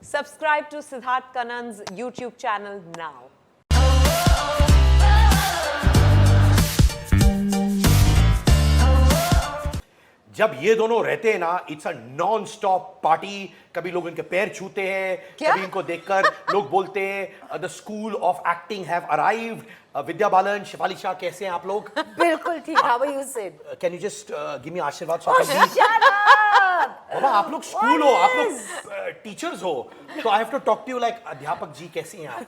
Subscribe to Siddharth Kannan's YouTube channel now. जब ये दोनों रहते हैं ना, it's a non stop party. कभी लोग इनके पैर छूते हैं, कभी इनको देखकर लोग बोलते हैं the school of acting have arrived. Vidya Balan, Shefali Shah, कैसे हैं आप लोग? बिल्कुल ठीक. How are you Sid? Can you just give me aashirwad? बाबा आप लोग स्कूल हो, आप लोग टीचर्स हो, तो I have to talk to you like अध्यापक जी. कैसे हैं आप?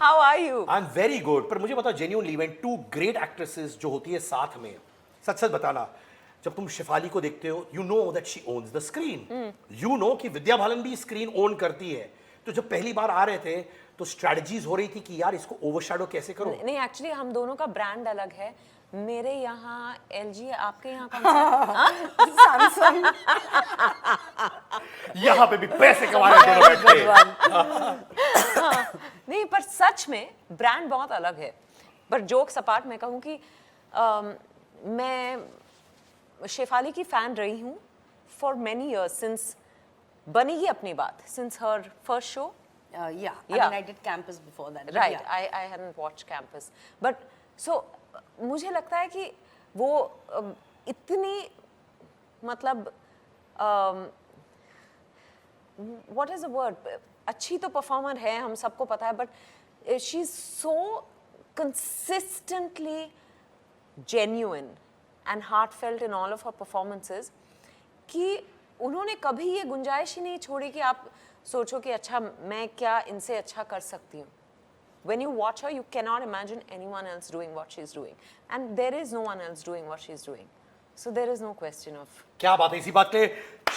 How are you? I am very good. पर मुझे बताओ genuinely, when two great actresses जो होती है साथ में, सच सच बताना, जब तुम शेफाली को देखते हो, you know that she owns the screen. You know कि विद्या बालन भी स्क्रीन ओन करती है. तो जब पहली बार आ रहे थे तो स्ट्रेटजीज हो रही थी कि यार इसको ओवरशैडो कैसे करो. नहीं, एक्चुअली हम दोनों का ब्रांड अलग है. मेरे यहाँ LG, आपके यहाँ कौन सा? सैमसंग. यहाँ पे भी पैसे कमा रहे हैं दोनों बैठ के. नहीं, पर सच में ब्रांड बहुत अलग है. पर जोक्स अपार्ट मैं कहूँ कि मैं शेफाली की फैन रही हूँ फॉर मेनी इयर्स, सिंस बनेगी अपनी बात, since her first show. Yeah. I mean, I did campus before that. Right. Yeah. I hadn't watched campus. But so मुझे लगता है कि वो इतनी मतलब what is the word? अच्छी तो परफॉर्मर है, हम सबको पता है, but she is so consistently genuine and heartfelt in all of her performances कि उन्होंने कभी ये गुंजाइश ही नहीं छोड़ी कि आप सोचो कि अच्छा मैं क्या इनसे अच्छा कर सकती हूँ. When you watch her, you cannot imagine anyone else doing what she's doing, and there is no one else doing what she's doing. So there is no question of. क्या बात है, इसी बात के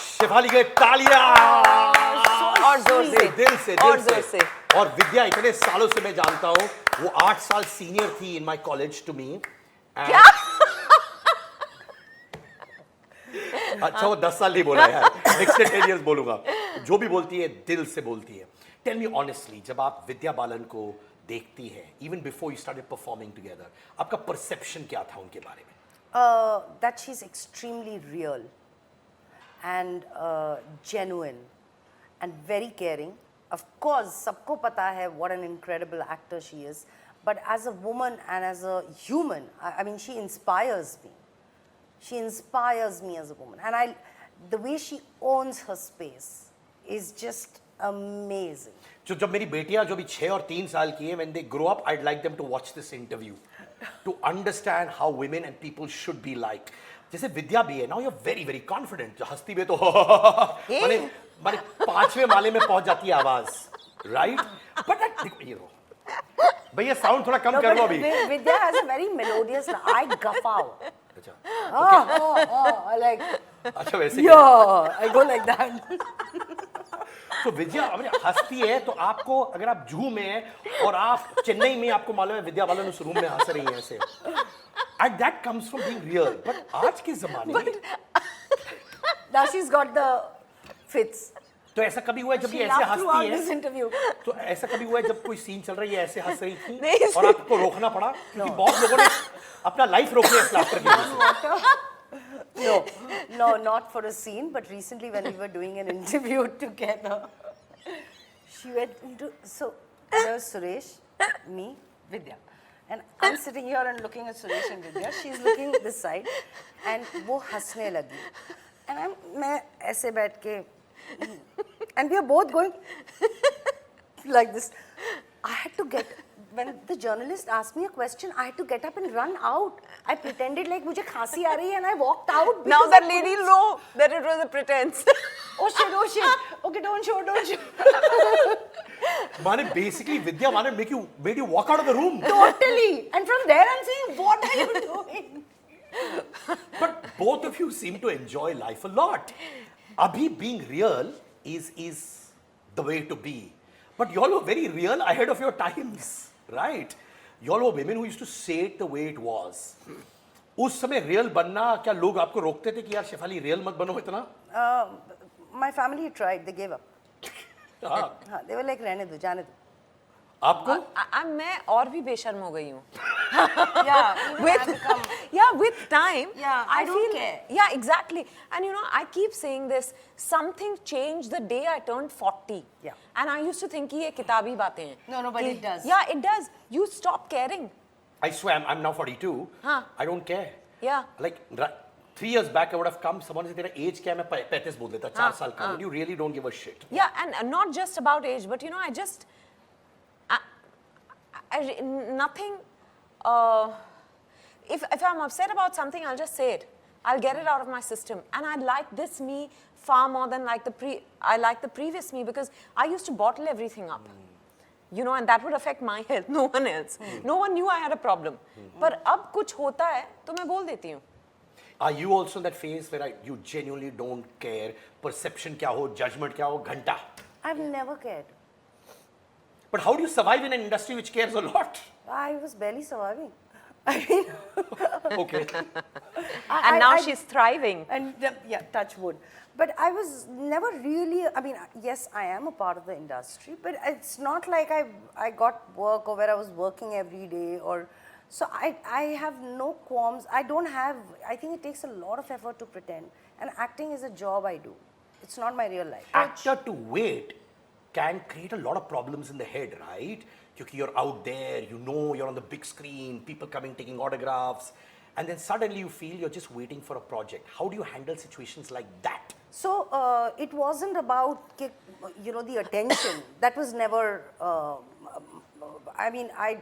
शेफाली के तालियां और जोर से, दिल से. और विद्या इतने सालों से मैं जानता हूँ, वो 8 साल सीनियर थी in my college to me. क्या? अच्छा वो 10 साल नहीं बोला यार, नेक्स्ट 10 इयर्स बोलूंगा. जो भी बोलती है दिल से बोलती है. टेल मी ऑनेस्टली, जब आप विद्या बालन को देखती है, even before you started performing together, आपका परसेप्शन क्या था उनके बारे में? That she's extremely real and genuine and very caring. Of course, सबको पता है what an incredible actor she is. But as a woman and as a human, I mean, she inspires me. She inspires me as a woman, and the way she owns her space is just amazing. जो जब मेरी बेटियां जो भी 6 और 3 साल की है, when they grow up, I'd like them to watch this interview to understand how women and people should be like. जैसे विद्या भी है, now you're very very confident. जो हंसती भी तो माने 5वें माले में पहुंच जाती है आवाज, right? But that ये रो भैया साउंड थोड़ा कम कर लो अभी. Vidya has a very melodious. I guffaw. अच्छा Like. अच्छा वैसे Yeah, I go like that. तो विद्या हंसती है, तो आपको अगर आप जूहू में हैं और आप चेन्नई में, आपको मालूम है विद्या बालन उस रूम में हंस रही है ऐसे, and that comes from being real. But आज के जमाने में Now she's got the fits. तो ऐसा कभी हुआ है जब She ये ऐसे laughed throughout हंसती this है, interview. तो ऐसा कभी हुआ है जब कोई सीन चल रहा है ये ऐसे हंस रही थी नहीं, और आपको रोकना पड़ा, क्योंकि बहुत लोगों ने अपना लाइफ रोक लिया इस लाफ्टर की वजह से. No, not for a scene, but recently when we were doing an interview together, she went into, so there's Suresh, me, Vidya. And I'm sitting here and looking at Suresh and Vidya. She's looking this side, and वो हंसने लगी. And मैं ऐसे बैठ के, and we are both going like this. I had to get, when the journalist asked me a question, I had to get up and run out. I pretended like मुझे खांसी आ रही है, and I walked out. Now that lady know that it was a pretense. Oh shit. Okay, don't show. माने basically विद्या माने made you walk out of the room. Totally. And from there I'm saying, what are you doing? But both of you seem to enjoy life a lot. Abhi being real is the way to be. But y'all were very real ahead of your times, right? Y'all were women who used to say it the way it was. उस समय real बनना, क्या लोग आपको रोकते थे कि यार शेफाली real मत बनो इतना? My family tried, they gave up. हाँ. They were like, रहने दो, जाने दो. आपको? मैं और भी बेशर्म हो गई हूँ. Yeah, With with time, Yeah, I don't care. Yeah, exactly. And I keep saying this. Something changed the day I turned 40. Yeah. And I used to think कि ये किताबी बातें हैं. No, but it does. Yeah, it does. You stop caring. I swear, I'm now 42. हाँ. I don't care. Yeah. Like 3 years back, I would have come. Someone said, "तेरा age क्या है?" मैं 35 बोल देता, 4 साल का. You really don't give a shit. Yeah, and not just about age, but I just, nothing. If I'm upset about something, I'll just say it. I'll get it out of my system, and I like this me far more than I like the previous me, because I used to bottle everything up. And that would affect my health, no one else. No one knew I had a problem. पर अब कुछ होता है तो मैं बोल देती हूँ. Are you also in that phase where you genuinely don't care? Perception क्या हो, judgment क्या हो, घंटा. I've never cared. But how do you survive in an industry which cares a lot? I was barely surviving. I mean, Okay. And now she's thriving. And yeah, touch wood. But I was never really, I mean, yes, I am a part of the industry, but it's not like I got work or where I was working every day or, so I have no qualms. I think it takes a lot of effort to pretend. And acting is a job I do. It's not my real life. Actor to wait can create a lot of problems in the head, right? Because you're out there, you're on the big screen, people coming taking autographs, and then suddenly you feel you're just waiting for a project. How do you handle situations like that? So it wasn't about, the attention. That was never, I mean, I'm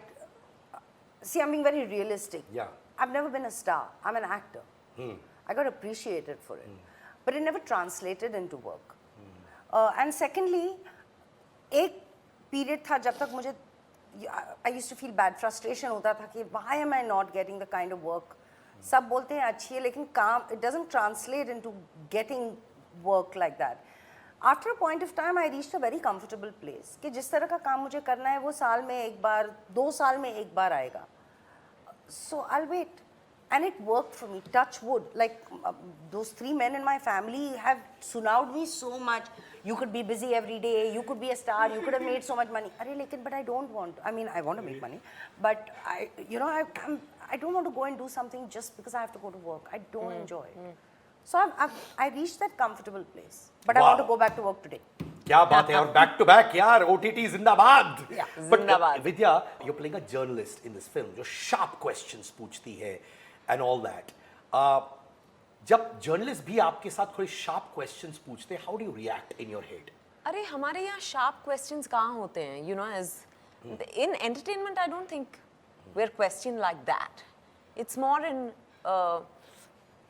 being very realistic. Yeah. I've never been a star. I'm an actor. I got appreciated for it. But it never translated into work. And secondly, एक period था जब तक मुझे, I used to feel bad, frustration होता था कि why am I not getting the kind of work? सब बोलते हैं अच्छी है लेकिन काम, it doesn't translate into getting work like that. After a point of time, I reached a very comfortable place कि जिस तरह का काम मुझे करना है वो साल में एक बार, 2 साल में एक बार आएगा. So I'll wait. And it worked for me, touch wood. Like those 3 men in my family have sunnaed me so much. You could be busy every day, you could be a star, you could have made so much money. But I don't want, I mean, I want to make money. But I don't want to go and do something just because I have to go to work. I don't enjoy it. So I reached that comfortable place. But I want to go back to work today. क्या बात है, और back to back यार, OTT जिंदाबाद. Yeah, But Vidya, you're playing a journalist in this film जो sharp questions पूछती है and all that. जब journalist भी आपके साथ थोड़े sharp questions पूछते हैं, how do you react in your head? अरे हमारे यहाँ sharp questions कहाँ होते हैं? As in entertainment, I don't think we're questioned like that. It's more in.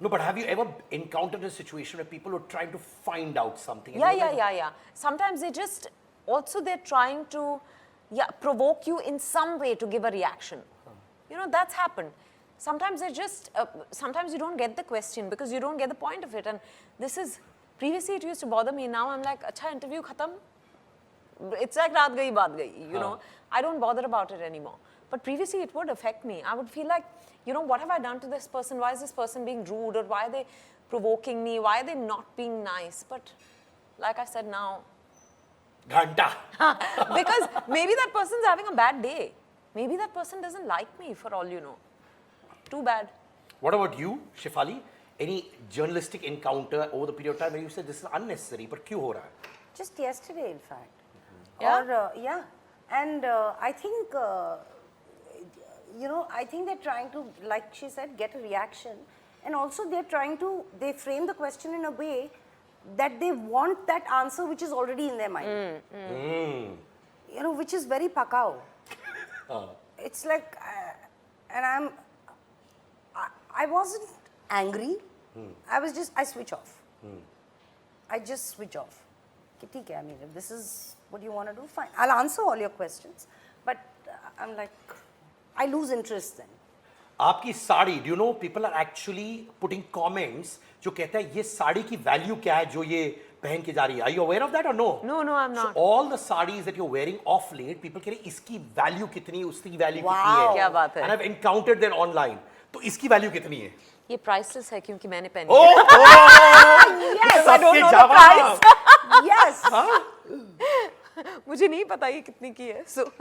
No, but have you ever encountered a situation where people are trying to find out something? Yeah. Sometimes they're trying to provoke you in some way to give a reaction. That's happened. Sometimes sometimes you don't get the question because you don't get the point of it. And previously it used to bother me. Now I'm like, acha, interview khatam. It's like raat gayi, baat gayi, I don't bother about it anymore. But previously it would affect me. I would feel like, what have I done to this person? Why is this person being rude? Or why are they provoking me? Why are they not being nice? But like I said now, Ghanta. because maybe that person's having a bad day. Maybe that person doesn't like me for all you know. Too bad. What about you, Shefali? Any journalistic encounter over the period of time where you said this is unnecessary, but क्यों हो रहा है? Just yesterday, in fact. Yeah? Or, and I think, I think they're trying to, like she said, get a reaction. And also they frame the question in a way that they want that answer which is already in their mind. Which is very pakao. It's like, and I wasn't angry. I switch off. I just switch off. Okay, I mean, if this is what you want to do, fine. I'll answer all your questions. But I'm like, I lose interest then. आपकी sari, do you know people are actually putting comments जो कहता है ये साड़ी की value क्या है जो ये पहन के जा रही है? Are you aware of that or no? No, I'm not. So all the sarees that you're wearing off late, people कह रहे हैं इसकी value कितनी है, उसकी value Wow. कितनी है? क्या बात है? And I've encountered them online. तो इसकी value कितनी है? ये priceless है क्योंकि मैंने पहनी Oh, है. Yes, I don't सबके know the जवाब. price. Yes. मुझे नहीं पता ये कितनी की है. So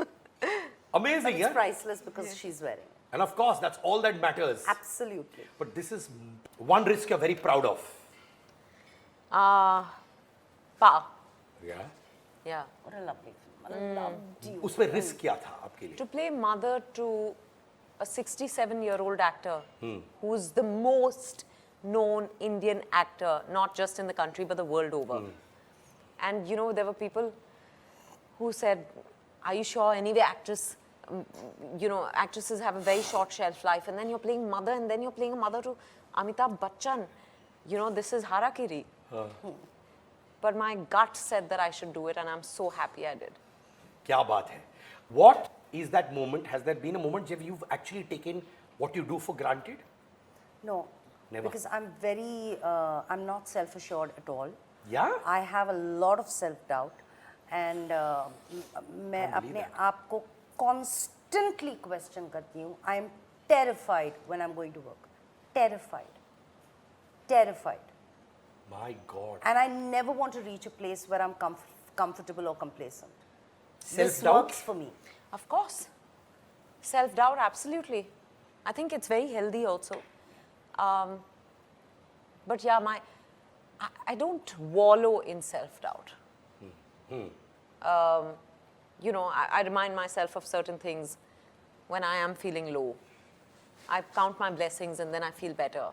Amazing, It's yeah? priceless because she's wearing it. And of course, that's all that matters. Absolutely. But this is one risk you're very proud of. Pa. Yeah. Yeah. What a lovely film. I loved you. उसमें risk क्या था आपके लिए? To play mother to a 67-year-old actor who's the most known Indian actor, not just in the country but the world over. And you know, there were people who said, are you sure? Anyway, actresses have a very short shelf life, and then you're playing mother, and then you're playing a mother to Amitabh Bachchan. You know, this is harakiri. But my gut said that I should do it, and I'm so happy I did. क्या बात है? What is that moment? Has there been a moment where you've actually taken what you do for granted? No. Never. Because I'm very, I'm not self-assured at all. Yeah? I have a lot of self-doubt. And मैं अपने आप को constantly question करती हूँ. I am terrified when I'm going to work. Terrified. Terrified. My God. And I never want to reach a place where I'm comfortable or complacent. This Self-doubt? works for me. Of course. Self-doubt, absolutely. I think it's very healthy also. But yeah, I don't wallow in self-doubt. You know, I remind myself of certain things when I am feeling low. I count my blessings and then I feel better.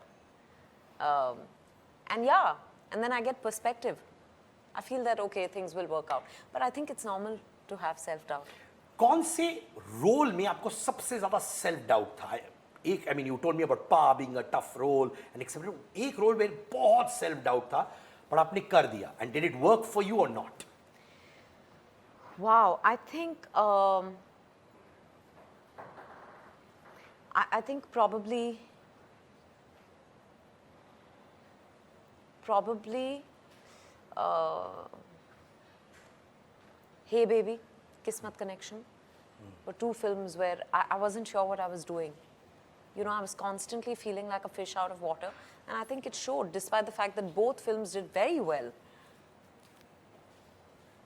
And yeah, and then I get perspective. I feel that, okay, things will work out. But I think it's normal to have self-doubt. कौन से role में आपको सबसे ज्यादा self doubt था? एक, I mean, you told me about Pa being a tough role and etc. एक role में बहुत सेल्फ डाउट था, पर आपने कर दिया. And did it work for you or not? Wow, I think I think probably Hey Baby, Kismat Connection were two films where I wasn't sure what I was doing. You know, I was constantly feeling like a fish out of water, and I think it showed, despite the fact that both films did very well.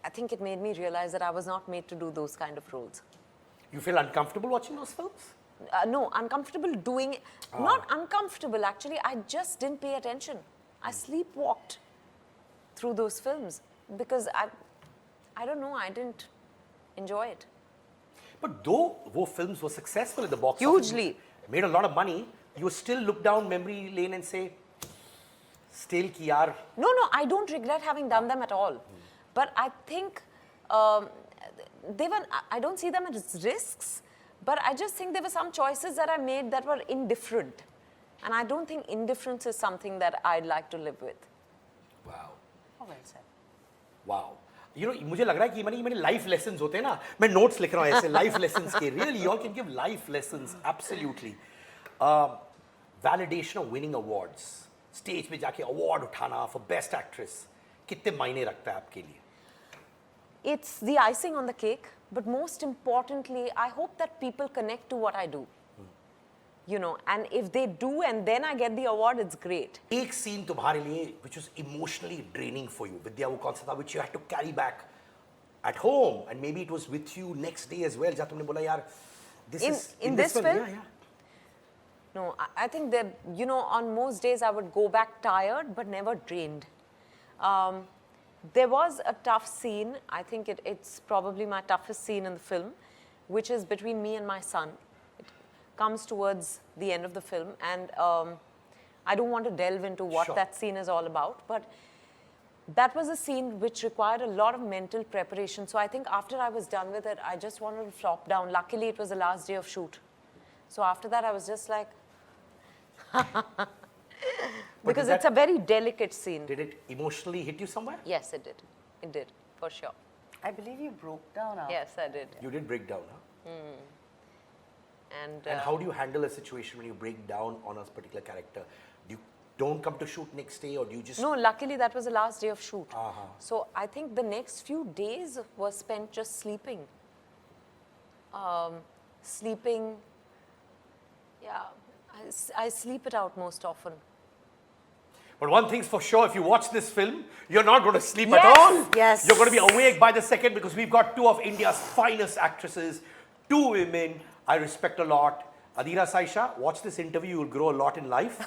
I think it made me realize that I was not made to do those kind of roles. You feel uncomfortable watching those films? No, uncomfortable doing it. Not uncomfortable, actually. I just didn't pay attention. I sleepwalked through those films because I don't know, I didn't enjoy it. But though those films were successful in the box Hugely. office, made a lot of money, you still look down memory lane and say, still ki yaar. No, I don't regret having done them at all. But I think I don't see them as risks, but I just think there were some choices that I made that were indifferent. And I don't think indifference is something that I'd like to live with. Wow. Oh, well said. Wow. You know, मुझे लग रहा है कि ये मेरे life lessons होते हैं ना, मैं notes लिख रहा हूँ ऐसे life lessons के. Really, you all can give life lessons, absolutely. Validation of winning awards. Stage पे जाके award उठाना for best actress. कितने मायने रखता है आपके लिए? It's the icing on the cake, but most importantly, I hope that people connect to what I do. You know, and if they do and then I get the award, it's great. एक scene तुम्हारे लिए which was emotionally draining for you, विद्या, वो कौन सा था which you had to carry back at home, and maybe it was with you next day as well, जहाँ तुमने बोला यार, this is in this film? Yeah. No, I think that, you know, on most days I would go back tired, but never drained. There was a tough scene, I think it's probably my toughest scene in the film, which is between me and my son. It comes towards the end of the film, and I don't want to delve into what Sure. that scene is all about, but that was a scene which required a lot of mental preparation. So I think after I was done with it, I just wanted to flop down. Luckily, it was the last day of shoot. So after that, I was just like, because it's a very delicate scene. Did it emotionally hit you somewhere? Yes, it did. It did, for sure. I believe you broke down after. Yes, I did. You did break down, huh? And And how do you handle a situation when you break down on a particular character? Do you don't come to shoot next day, or do you just... no, luckily that was the last day of shoot. Uh-huh. So I think the next few days were spent just sleeping. Sleeping, yeah, I sleep it out most often. But one thing's for sure, if you watch this film, you're not going to sleep Yes, at all. yes. You're going to be awake by the second, because we've got two of India's finest actresses Two women I respect a lot. Adira Saisha, watch this interview, you'll grow a lot in life.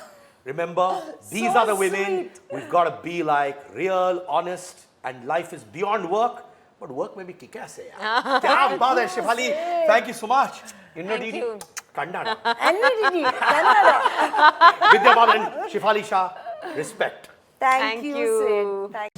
Remember, these So are the women sweet. we've got to be like, real, honest, and life is beyond work. But work में भी kick ऐसे यार. क्या बात है Shefali. Thank you so much. Thank you. Kannada. NDD, Kannada. Vidya Balan, Shefali Shah, respect. Thank Thank you, you. Sid. Thank